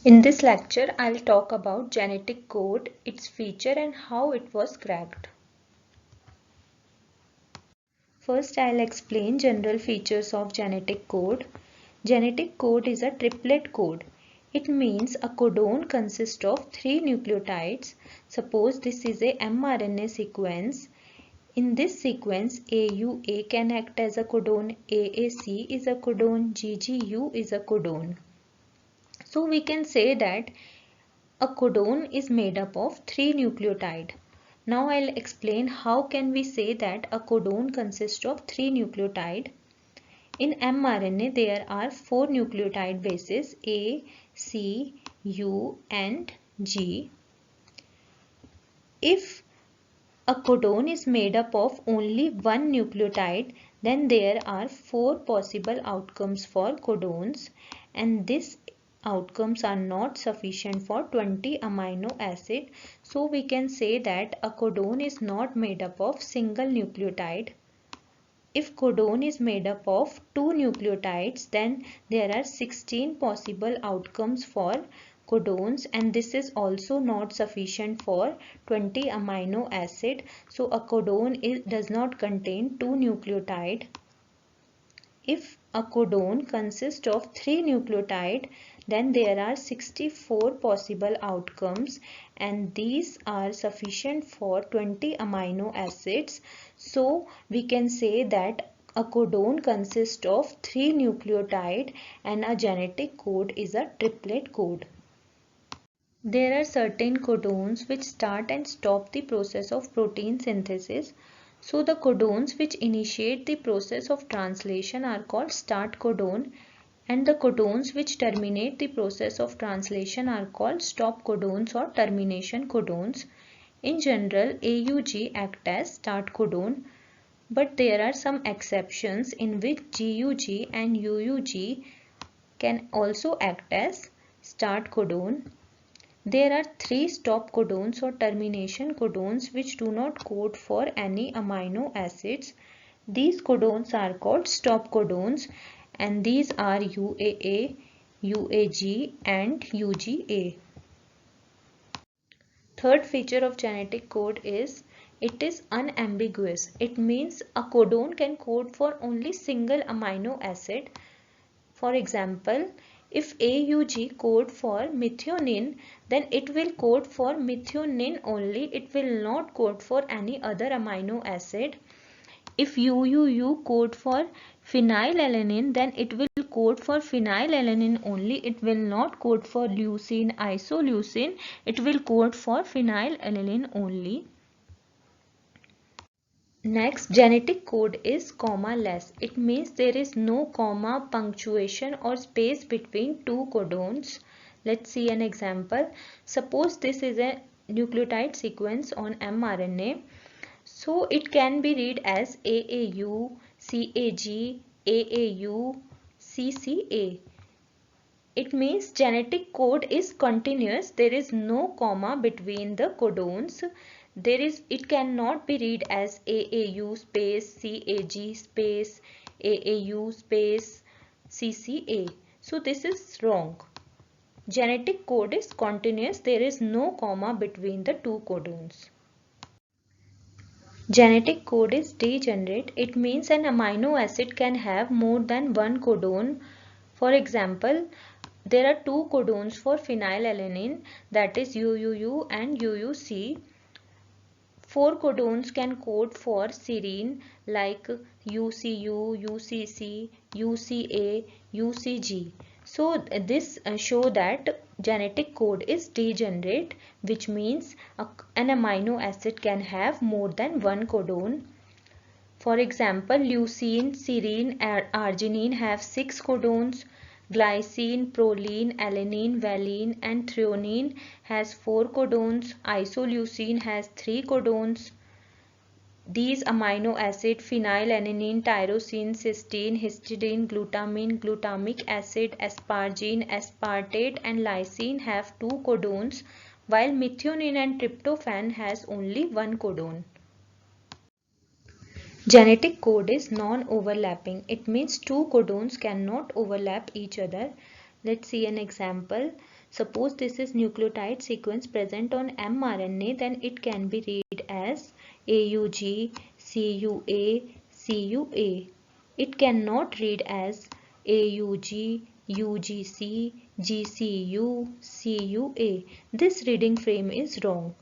In this lecture, I'll talk about genetic code, its feature and how it was cracked. First, I'll explain general features of genetic code. Genetic code is a triplet code. It means a codon consists of 3 nucleotides. Suppose this is a mRNA sequence. In this sequence, AUA can act as a codon, AAC is a codon, GGU is a codon. So we can say that a codon is made up of 3 nucleotides. Now I'll explain how can we say that a codon consists of 3 nucleotides. In mRNA there are 4 nucleotide bases A, C, U and G. If a codon is made up of only one nucleotide, then there are 4 possible outcomes for codons, and these outcomes are not sufficient for 20 amino acid. So we can say that a codon is not made up of single nucleotide. If codon is made up of 2 nucleotides, then there are 16 possible outcomes for codons, and this is also not sufficient for 20 amino acid. So a codon does not contain 2 nucleotides. If a codon consists of 3 nucleotides, then there are 64 possible outcomes, and these are sufficient for 20 amino acids. So we can say that a codon consists of 3 nucleotides and a genetic code is a triplet code. There are certain codons which start and stop the process of protein synthesis. So the codons which initiate the process of translation are called start codon, and the codons which terminate the process of translation are called stop codons or termination codons. In general, AUG act as start codon, but there are some exceptions in which GUG and UUG can also act as start codon. There are 3 stop codons or termination codons which do not code for any amino acids. These codons are called stop codons, and these are UAA, UAG and UGA. Third feature of genetic code is it is unambiguous. It means a codon can code for only single amino acid. For example, if AUG code for methionine, then it will code for methionine only. It will not code for any other amino acid. If UUU code for phenylalanine, then it will code for phenylalanine only. It will not code for leucine, isoleucine. It will code for phenylalanine only. Next, genetic code is comma-less. It means there is no comma, punctuation or space between two codons. Let's see an example. Suppose this is a nucleotide sequence on mRNA. So it can be read as AAU, CAG, AAU, CCA. It means genetic code is continuous. There is no comma between the codons. It cannot be read as AAU space CAG space AAU space CCA. So this is wrong. Genetic code is continuous. There is no comma between the two codons. Genetic code is degenerate. It means an amino acid can have more than one codon. For example, there are 2 codons for phenylalanine, that is UUU and UUC. 4 codons can code for serine like UCU, UCC, UCA, UCG. So this show that genetic code is degenerate, which means an amino acid can have more than one codon. For example, leucine, serine, arginine have 6 codons. Glycine, proline, alanine, valine and threonine has 4 codons. Isoleucine has 3 codons. These amino acid phenylalanine, tyrosine, cysteine, histidine, glutamine, glutamic acid, asparagine, aspartate and lysine have 2 codons, while methionine and tryptophan has only 1 codon. Genetic code is non-overlapping. It means 2 codons cannot overlap each other. Let's see an example. Suppose this is nucleotide sequence present on mRNA, then it can be read as AUG, CUA, CUA. It cannot read as AUG, UGC, GCU, CUA. This reading frame is wrong.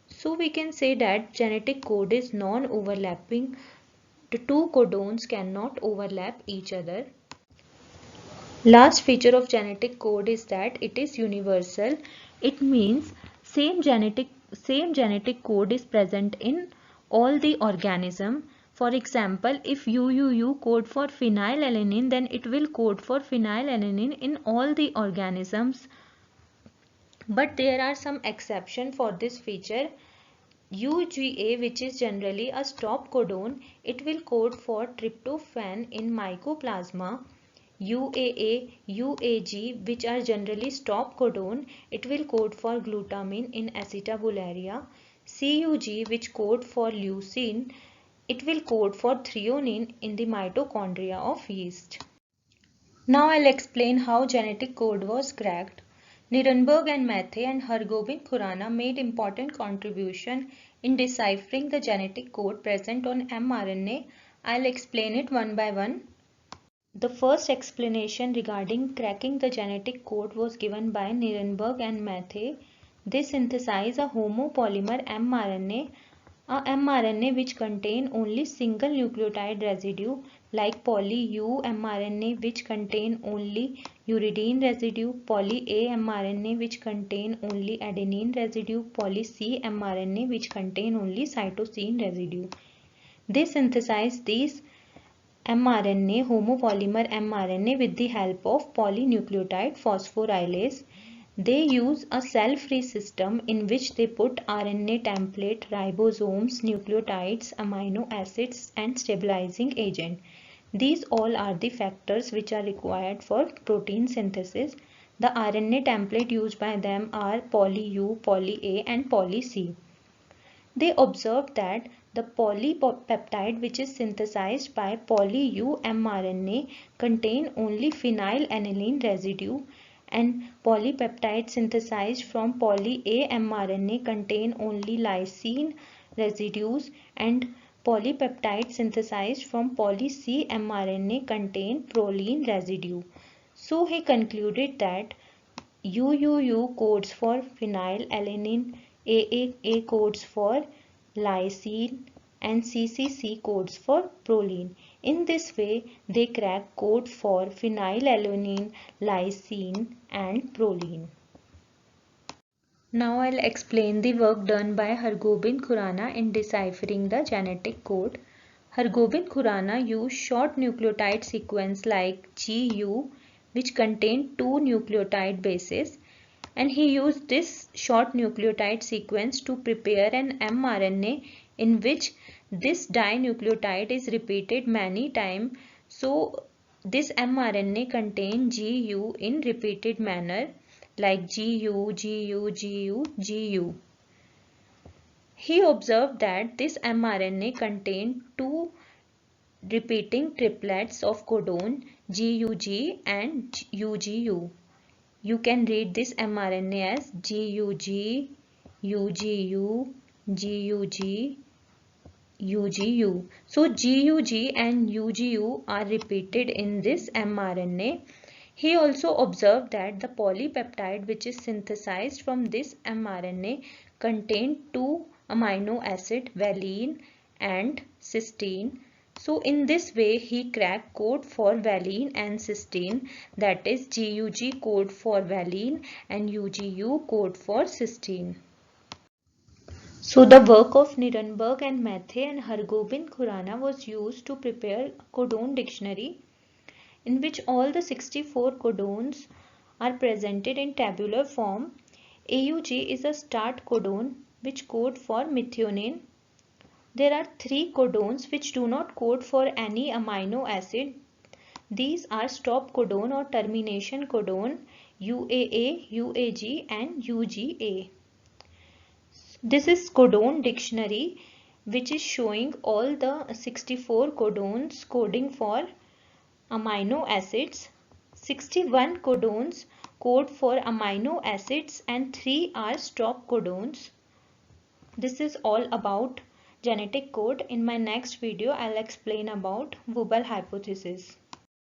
So we can say that genetic code is non-overlapping. The two codons cannot overlap each other. Last feature of genetic code is that it is universal. It means same genetic code is present in all the organism. For example, if UUU code for phenylalanine, then it will code for phenylalanine in all the organisms. But there are some exceptions for this feature. UGA, which is generally a stop codon, it will code for tryptophan in mycoplasma. UAA, UAG, which are generally stop codon, it will code for glutamine in acetabularia. CUG, which code for leucine, it will code for threonine in the mitochondria of yeast. Now I'll explain how genetic code was cracked. Nirenberg and Mathe and Hargobind Khurana made important contribution in deciphering the genetic code present on mRNA. I'll explain it one by one. The first explanation regarding cracking the genetic code was given by Nirenberg and Mathe. They synthesized a homopolymer mRNA, a mRNA which contain only single nucleotide residue, like poly-U mRNA which contain only uridine residue, poly-A mRNA which contain only adenine residue, poly-C mRNA which contain only cytosine residue. They synthesized these mRNA, homopolymer mRNA, with the help of polynucleotide phosphorylase. They use a cell-free system in which they put RNA template, ribosomes, nucleotides, amino acids and stabilizing agent. These all are the factors which are required for protein synthesis. The RNA template used by them are poly-U, poly-A and poly-C. They observed that the polypeptide which is synthesized by poly-U mRNA contain only phenylalanine residue, and polypeptide synthesized from poly-A mRNA contain only lysine residues, and polypeptide synthesized from poly-C mRNA contain proline residue. So he concluded that UUU codes for phenylalanine, AAA codes for lysine and CCC codes for proline. In this way, they crack code for phenylalanine, lysine and proline. Now I'll explain the work done by Hargobind Khurana in deciphering the genetic code. Hargobind Khurana used short nucleotide sequence like GU, which contain two nucleotide bases, and he used this short nucleotide sequence to prepare an mRNA in which this dinucleotide is repeated many times. So this mRNA contains GU in repeated manner like GU, GU, GU, GU. He observed that this mRNA contained two repeating triplets of codon GUG and UGU. You can read this mRNA as GUG, UGU, GUG, UGU. So GUG and UGU are repeated in this mRNA. He also observed that the polypeptide which is synthesized from this mRNA contain two amino acid, valine and cysteine. So in this way he cracked code for valine and cysteine, that is GUG code for valine and UGU code for cysteine. So the work of Nirenberg and Mathe and Hargobind Khurana was used to prepare a codon dictionary in which all the 64 codons are presented in tabular form. AUG is a start codon which code for methionine. There are three codons which do not code for any amino acid. These are stop codon or termination codon, UAA, UAG and UGA. This is codon dictionary which is showing all the 64 codons coding for amino acids. 61 codons code for amino acids and 3 are stop codons. This is all about genetic code. In my next video, I'll explain about Wubbel hypothesis.